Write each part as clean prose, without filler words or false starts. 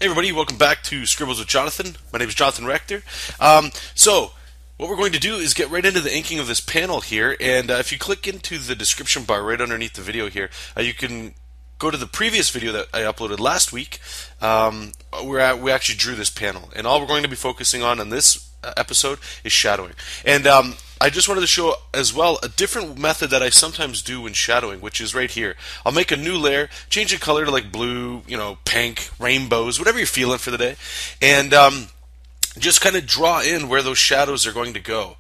Hey everybody, welcome back to Scribbles with Jonathan. My name is Jonathan Rector. So, what we're going to do is get right into the inking of this panel here, and if you click into the description bar right underneath the video here, you can go to the previous video that I uploaded last week, where we actually drew this panel. And all we're going to be focusing on in this episode is shadowing. And I just wanted to show as well a different method that I sometimes do when shadowing, which is right here. I'll make a new layer, change the color to like blue, pink, rainbows, whatever you're feeling for the day, and just kind of draw in where those shadows are going to go.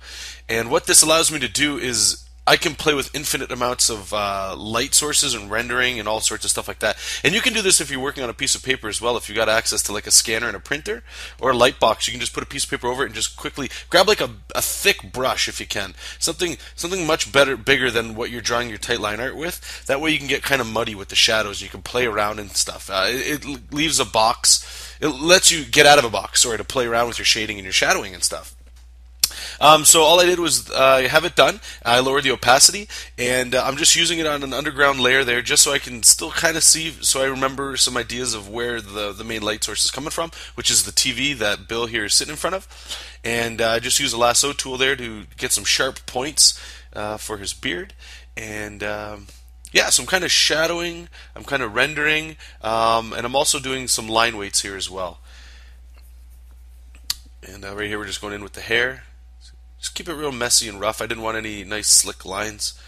And what this allows me to do is I can play with infinite amounts of light sources and rendering and all sorts of stuff like that. And you can do this if you're working on a piece of paper as well. If you've got access to like a scanner and a printer or a light box, you can just put a piece of paper over it and just quickly grab like a thick brush if you can. Something much bigger than what you're drawing your tight line art with. That way you can get kind of muddy with the shadows. You can play around and stuff. It leaves a box. It lets you get out of a box, to play around with your shading and your shadowing and stuff. So all I did was have it done. I lowered the opacity, and I'm just using it on an underground layer there just so I can still kind of see, so I remember some ideas of where the main light source is coming from, which is the TV that Bill here is sitting in front of. And I just use a lasso tool there to get some sharp points for his beard. And yeah, so I'm kind of shadowing, I'm kind of rendering, and I'm also doing some line weights here as well. And right here we're just going in with the hair. Just keep it real messy and rough. I didn't want any nice slick lines.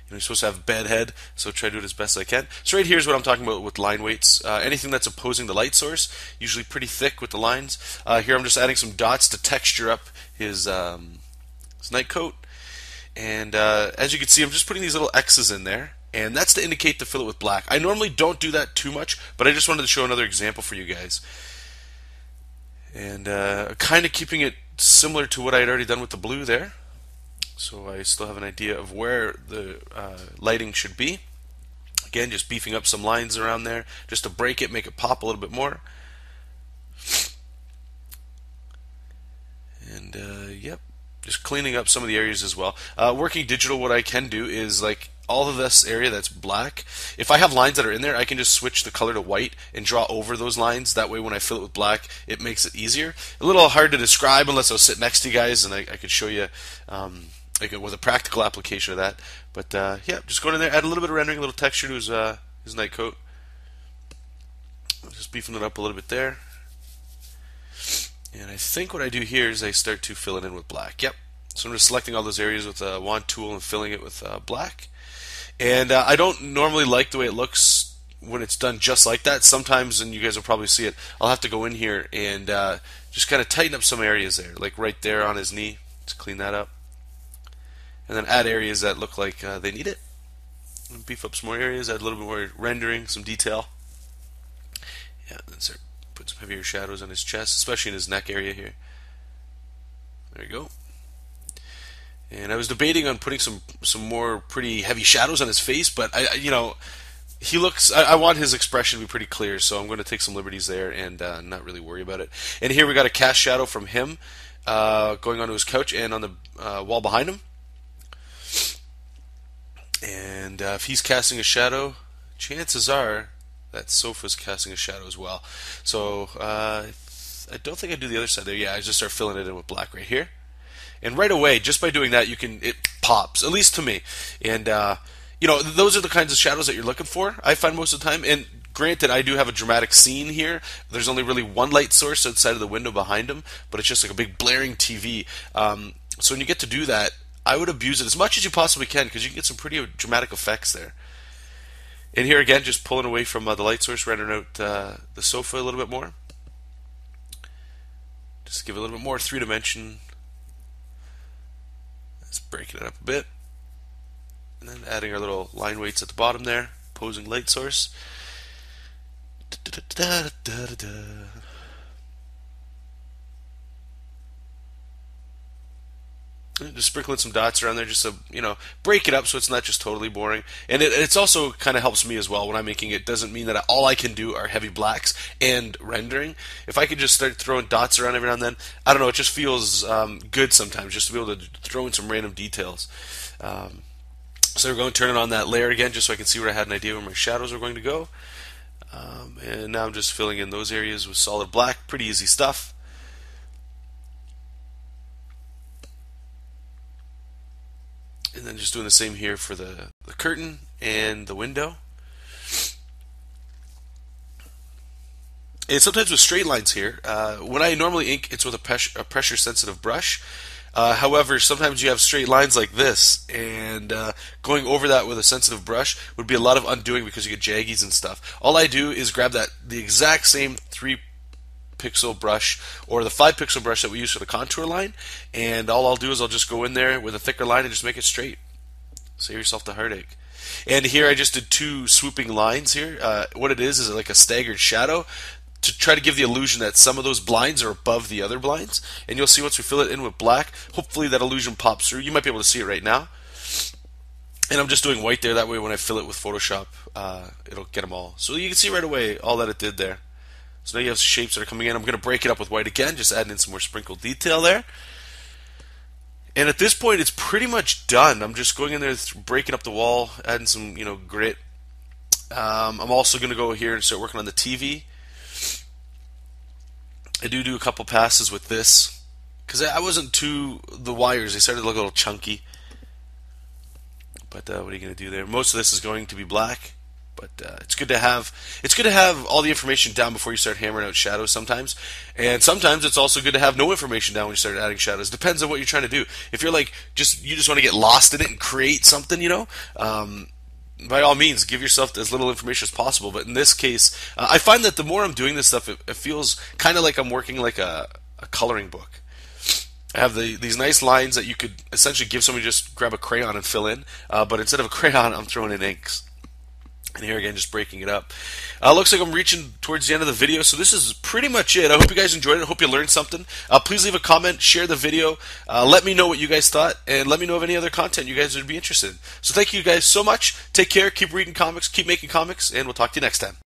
You're supposed to have bed head, so try to do it as best I can. So right here's what I'm talking about with line weights. Anything that's opposing the light source, usually pretty thick with the lines. Here I'm just adding some dots to texture up his night coat. And as you can see, I'm just putting these little X's in there. And that's to indicate to fill it with black. I normally don't do that too much, but I just wanted to show another example for you guys. And kind of keeping it similar to what I had already done with the blue there. So I still have an idea of where the lighting should be. Again, just beefing up some lines around there just to break it, make it pop a little bit more. And yep, just cleaning up some of the areas as well. Working digital, what I can do is like all of this area that's black, if I have lines that are in there, I can just switch the color to white and draw over those lines. That way when I fill it with black, it makes it easier. A little hard to describe unless I was sitting next to you guys and I could show you with a practical application of that. But yeah, just going in there, add a little bit of rendering, a little texture to his night coat. Just beefing it up a little bit there. And I think what I do here is I start to fill it in with black. Yep. So I'm just selecting all those areas with a wand tool and filling it with black. And I don't normally like the way it looks when it's done just like that. Sometimes, and you guys will probably see it, I'll have to go in here and just kind of tighten up some areas there, like right there on his knee. Just clean that up. And then add areas that look like they need it. And beef up some more areas, add a little bit more rendering, some detail. Yeah, then start put some heavier shadows on his chest, especially in his neck area here. There you go. And I was debating on putting some more pretty heavy shadows on his face, but he looks. I want his expression to be pretty clear, so I'm going to take some liberties there and not really worry about it. And here we got a cast shadow from him going onto his couch and on the wall behind him. And if he's casting a shadow, chances are that sofa's casting a shadow as well. So I don't think I do the other side there. Yeah, I just start filling it in with black right here. And right away, just by doing that, it pops, at least to me. And those are the kinds of shadows that you're looking for, I find most of the time. And granted, I do have a dramatic scene here. There's only really one light source outside of the window behind him, but it's just like a big blaring TV. So when you get to do that, I would abuse it as much as you possibly can because you can get some pretty dramatic effects there. And here again, just pulling away from the light source, rendering out the sofa a little bit more. Just give it a little bit more three-dimension. Just breaking it up a bit. And then adding our little line weights at the bottom there. Opposing light source. Just sprinkling some dots around there just to, break it up so it's not just totally boring. And it's also kind of helps me as well when I'm making it. Doesn't mean that all I can do are heavy blacks and rendering. If I could just start throwing dots around every now and then, I don't know, it just feels good sometimes just to be able to throw in some random details. So we're going to turn it on that layer again just so I can see where I had an idea where my shadows are going to go. And now I'm just filling in those areas with solid black. Pretty easy stuff. And then just doing the same here for the curtain and the window. And sometimes with straight lines here, when I normally ink, it's with a pressure sensitive brush. However, sometimes you have straight lines like this, and going over that with a sensitive brush would be a lot of undoing because you get jaggies and stuff. All I do is grab the exact same 3-pixel brush or the 5-pixel brush that we use for the contour line, and all I'll do is I'll just go in there with a thicker line and just make it straight. Save yourself the heartache. And here I just did 2 swooping lines here. What it is like a staggered shadow to try to give the illusion that some of those blinds are above the other blinds. And you'll see once we fill it in with black, hopefully that illusion pops through. You might be able to see it right now. And I'm just doing white there, that way when I fill it with Photoshop, it'll get them all. So you can see right away all that it did there. So now you have shapes that are coming in. I'm going to break it up with white again, just adding in some more sprinkled detail there. And at this point, it's pretty much done. I'm just going in there, breaking up the wall, adding some, grit. I'm also going to go here and start working on the TV. I do a couple passes with this because I wasn't the wires. They started to look a little chunky. But what are you going to do there? Most of this is going to be black. But it's good to have all the information down before you start hammering out shadows sometimes. And sometimes it's also good to have no information down when you start adding shadows. Depends on what you're trying to do. If you're like you just want to get lost in it and create something, by all means give yourself as little information as possible. But in this case, I find that the more I'm doing this stuff, it feels kind of like I'm working like a coloring book. I have these nice lines that you could essentially give somebody, just grab a crayon and fill in. But instead of a crayon, I'm throwing in inks. And here again, just breaking it up. Looks like I'm reaching towards the end of the video, so this is pretty much it. I hope you guys enjoyed it. I hope you learned something. Please leave a comment, share the video, let me know what you guys thought, and let me know of any other content you guys would be interested in. So thank you guys so much. Take care, keep reading comics, keep making comics, and we'll talk to you next time.